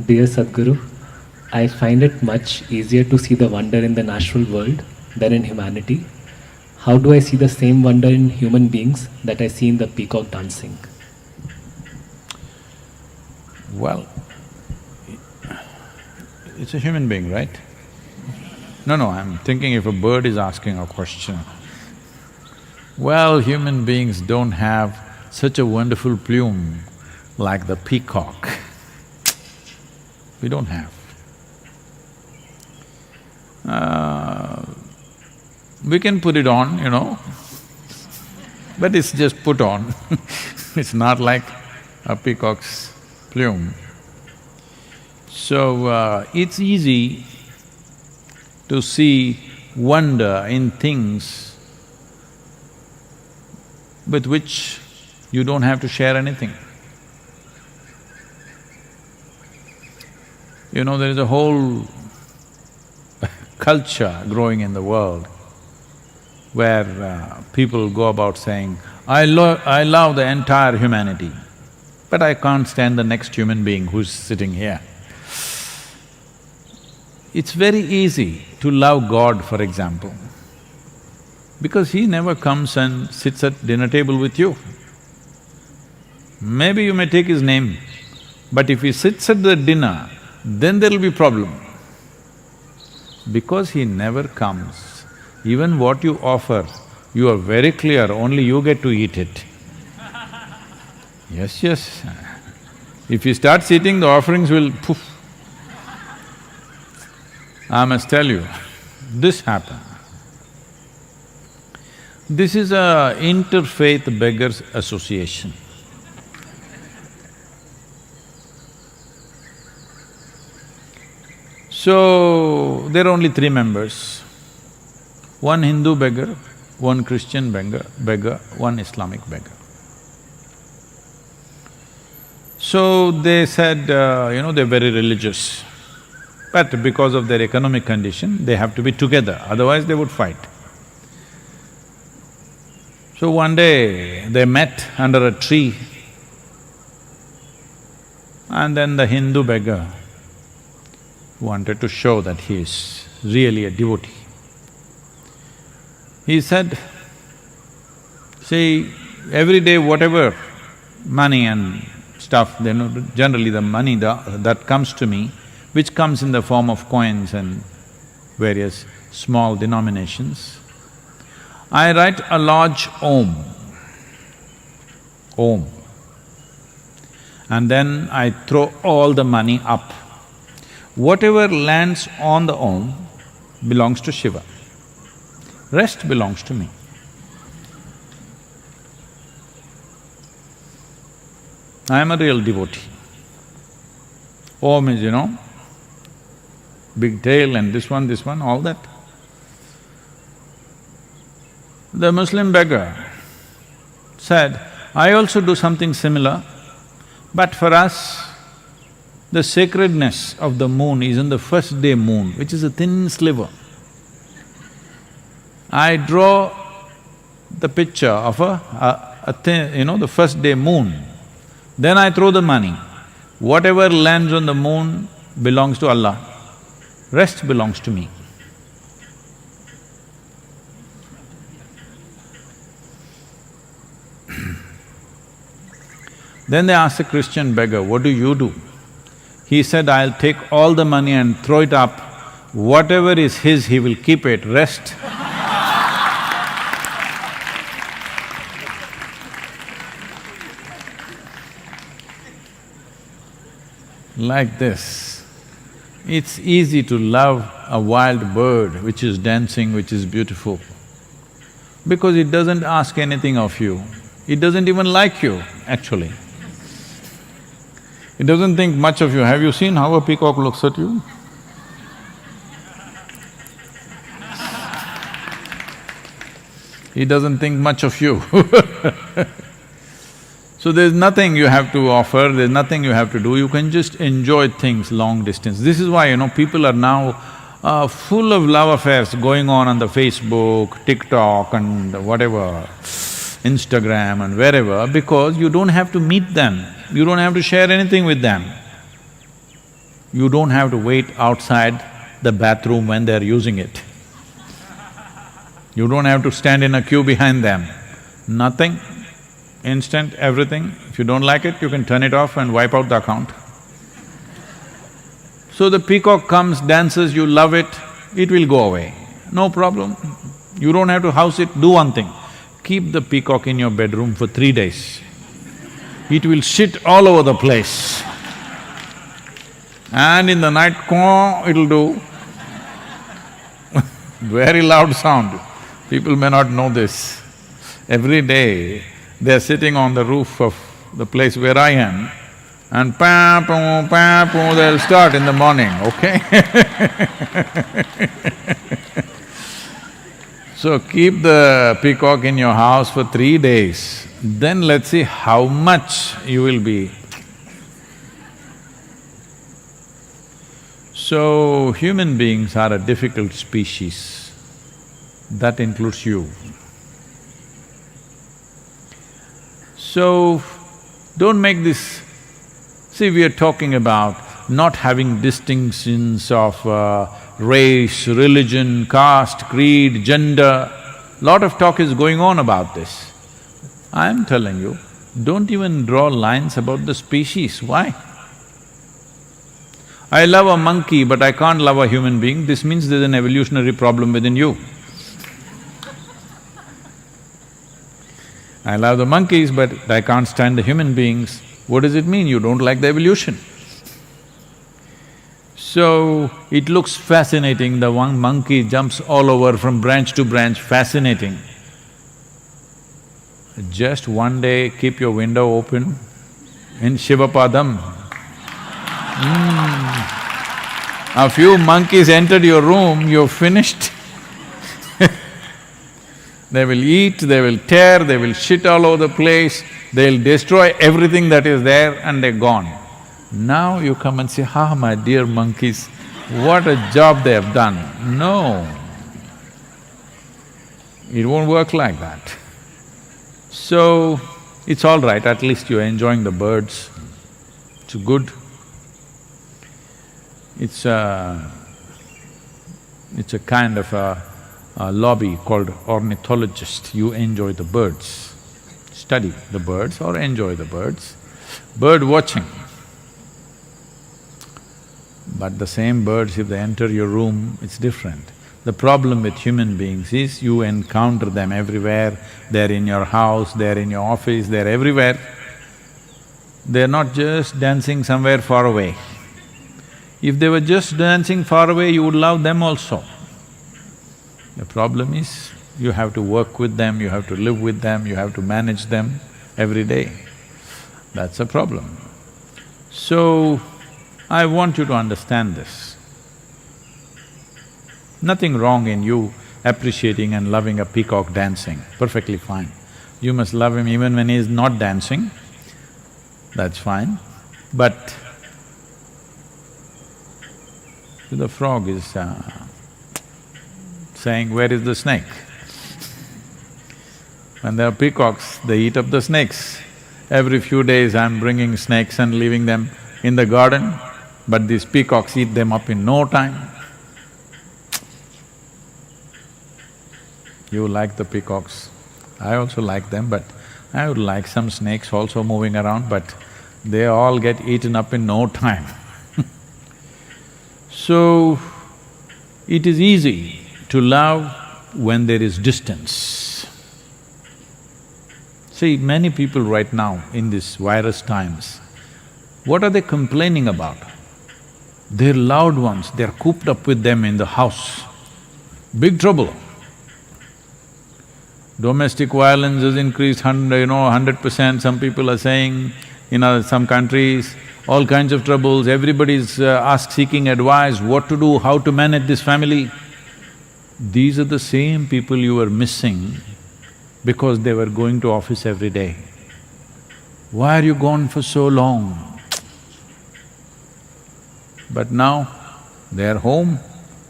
Dear Sadguru, I find it much easier to see the wonder in the natural world than in humanity. How do I see the same wonder in human beings that I see in the peacock dancing? Well, it's a human being, right? No, I'm thinking if a bird is asking a question. Well, human beings don't have such a wonderful plume like the peacock. We don't have. We can put it on, but it's just put on. It's not like a peacock's plume. So, it's easy to see wonder in things with which you don't have to share anything. There is a whole culture growing in the world where people go about saying, I love the entire humanity, but I can't stand the next human being who's sitting here. It's very easy to love God, for example, because He never comes and sits at dinner table with you. Maybe you may take His name, but if He sits at the dinner, then there'll be problem. Because He never comes, even what you offer, you are very clear, only you get to eat it. Yes. If you start eating, the offerings will poof. I must tell you, this happened. This is a interfaith beggars association. So, there are only three members, one Hindu beggar, one Christian beggar, one Islamic beggar. So, they said, they're very religious, but because of their economic condition, they have to be together, otherwise they would fight. So, one day, they met under a tree, and then the Hindu beggar wanted to show that he is really a devotee. He said, see, every day whatever money and stuff, generally the money that comes to me, which comes in the form of coins and various small denominations, I write a large Om, and then I throw all the money up. Whatever lands on the Om belongs to Shiva, rest belongs to me. I am a real devotee. Om is, big tail and this one, all that. The Muslim beggar said, I also do something similar, but for us, the sacredness of the moon is in the first day moon, which is a thin sliver. I draw the picture of a thin, the first day moon, then I throw the money. Whatever lands on the moon belongs to Allah, rest belongs to me. Then they asked the Christian beggar, what do you do? He said, I'll take all the money and throw it up. Whatever is his, he will keep it, rest. Like this. It's easy to love a wild bird which is dancing, which is beautiful, because it doesn't ask anything of you. It doesn't even like you, actually. It doesn't think much of you. Have you seen how a peacock looks at you? He doesn't think much of you. So there's nothing you have to offer, there's nothing you have to do, you can just enjoy things long distance. This is why, people are now full of love affairs going on the Facebook, TikTok and whatever, Instagram and wherever, because you don't have to meet them, you don't have to share anything with them. You don't have to wait outside the bathroom when they're using it. You don't have to stand in a queue behind them. Nothing, instant, everything. If you don't like it, you can turn it off and wipe out the account. So the peacock comes, dances, you love it, it will go away, no problem. You don't have to house it, do one thing, keep the peacock in your bedroom for 3 days. It will shit all over the place. And in the night, caw, it'll do. Very loud sound. People may not know this. Every day, they're sitting on the roof of the place where I am, and pa-poo, they'll start in the morning, okay? So keep the peacock in your house for 3 days, then let's see how much you will be. So, human beings are a difficult species. That includes you. So, don't make this… See, we are talking about not having distinctions of race, religion, caste, creed, gender. Lot of talk is going on about this. I am telling you, don't even draw lines about the species. Why? I love a monkey, but I can't love a human being. This means there's an evolutionary problem within you. I love the monkeys, but I can't stand the human beings. What does it mean? You don't like the evolution. So, it looks fascinating, the one monkey jumps all over from branch to branch, fascinating. Just one day, keep your window open in Shivapadam. A few monkeys entered your room, you're finished. They will eat, they will tear, they will shit all over the place, they'll destroy everything that is there and they're gone. Now you come and say, ah, my dear monkeys, what a job they have done. No, it won't work like that. So, it's all right, at least you're enjoying the birds, it's good. It's a kind of a lobby called ornithologist. You enjoy the birds, study the birds or enjoy the birds. Bird watching. But the same birds, if they enter your room, it's different. The problem with human beings is you encounter them everywhere, they're in your house, they're in your office, they're everywhere. They're not just dancing somewhere far away. If they were just dancing far away, you would love them also. The problem is, you have to work with them, you have to live with them, you have to manage them every day. That's a problem. So, I want you to understand this. Nothing wrong in you appreciating and loving a peacock dancing, perfectly fine. You must love him even when he is not dancing, that's fine. But the frog is saying, where is the snake? When there are peacocks, they eat up the snakes. Every few days I'm bringing snakes and leaving them in the garden, but these peacocks eat them up in no time. You like the peacocks, I also like them, but I would like some snakes also moving around, but they all get eaten up in no time. So, it is easy to love when there is distance. See, many people right now in these virus times, what are they complaining about? Their loved ones, they're cooped up with them in the house. Big trouble. Domestic violence has increased 100%, some people are saying, some countries, all kinds of troubles, everybody's seeking advice, what to do, how to manage this family. These are the same people you were missing because they were going to office every day. Why are you gone for so long? But now, they're home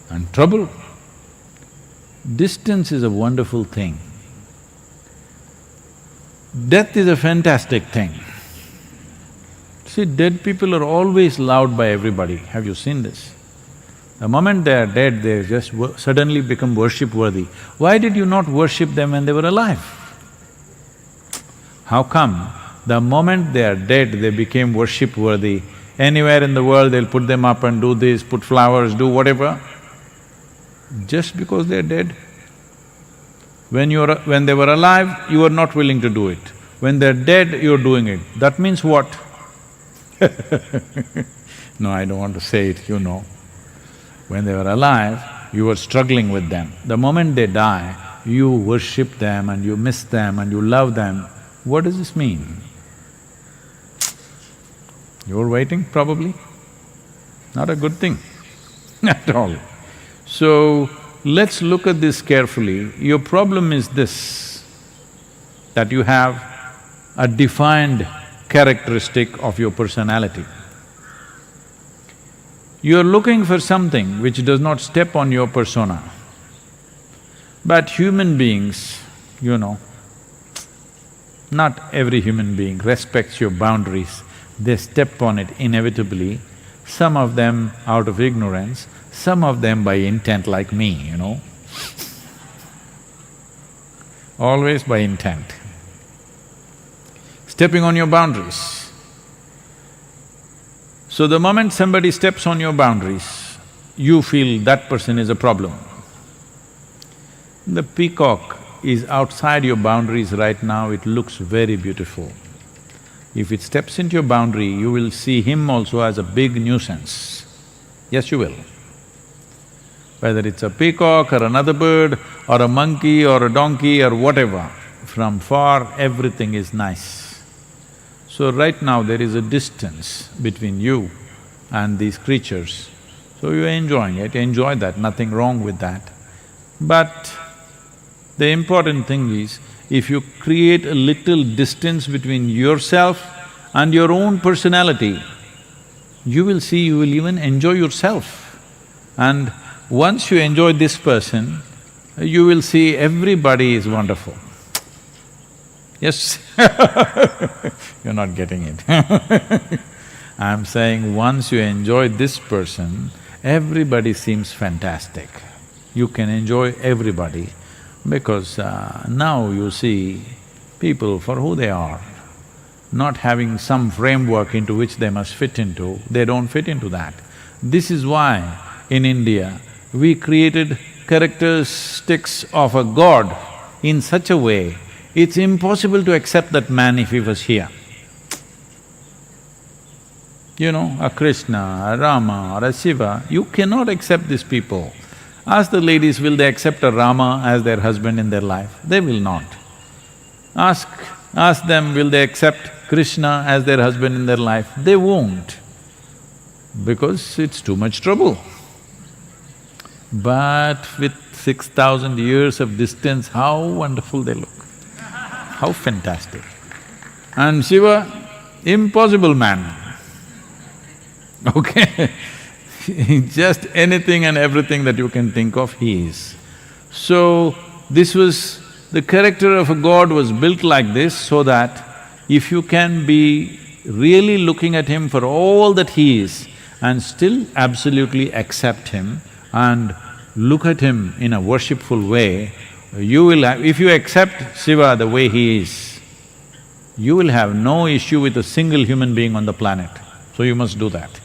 and trouble. Distance is a wonderful thing. Death is a fantastic thing. See, dead people are always loved by everybody. Have you seen this? The moment they are dead, they just suddenly become worship-worthy. Why did you not worship them when they were alive? How come the moment they are dead, they became worship-worthy? Anywhere in the world, they'll put them up and do this, put flowers, do whatever. Just because they're dead. When they were alive, you were not willing to do it. When they're dead, you're doing it. That means what? No, I don't want to say it, you know. When they were alive, you were struggling with them. The moment they die, you worship them and you miss them and you love them. What does this mean? You're waiting, probably? Not a good thing at all. So, let's look at this carefully. Your problem is this, that you have a defined characteristic of your personality. You're looking for something which does not step on your persona. But human beings, you know, not every human being respects your boundaries. They step on it inevitably, some of them out of ignorance, some of them by intent like me, you know. Always by intent. Stepping on your boundaries. So the moment somebody steps on your boundaries, you feel that person is a problem. The peacock is outside your boundaries right now, it looks very beautiful. If it steps into your boundary, you will see him also as a big nuisance. Yes, you will. Whether it's a peacock or another bird or a monkey or a donkey or whatever, from far everything is nice. So right now there is a distance between you and these creatures. So you're enjoying it, enjoy that, nothing wrong with that. But the important thing is, if you create a little distance between yourself and your own personality, you will see you will even enjoy yourself. And once you enjoy this person, you will see everybody is wonderful. Yes? You're not getting it. I'm saying once you enjoy this person, everybody seems fantastic. You can enjoy everybody because now you see people for who they are, not having some framework into which they must fit into, they don't fit into that. This is why in India, we created characteristics of a god in such a way, it's impossible to accept that man if he was here. You know, a Krishna, a Rama or a Shiva, you cannot accept these people. Ask the ladies, will they accept a Rama as their husband in their life? They will not. Ask them, will they accept Krishna as their husband in their life? They won't, because it's too much trouble. But with 6,000 years of distance, how wonderful they look, how fantastic. And Shiva, impossible man, okay? Just anything and everything that you can think of, he is. So, this was… the character of a god was built like this so that if you can be really looking at him for all that he is and still absolutely accept him and look at him in a worshipful way, you will have… if you accept Shiva the way he is, you will have no issue with a single human being on the planet. So you must do that.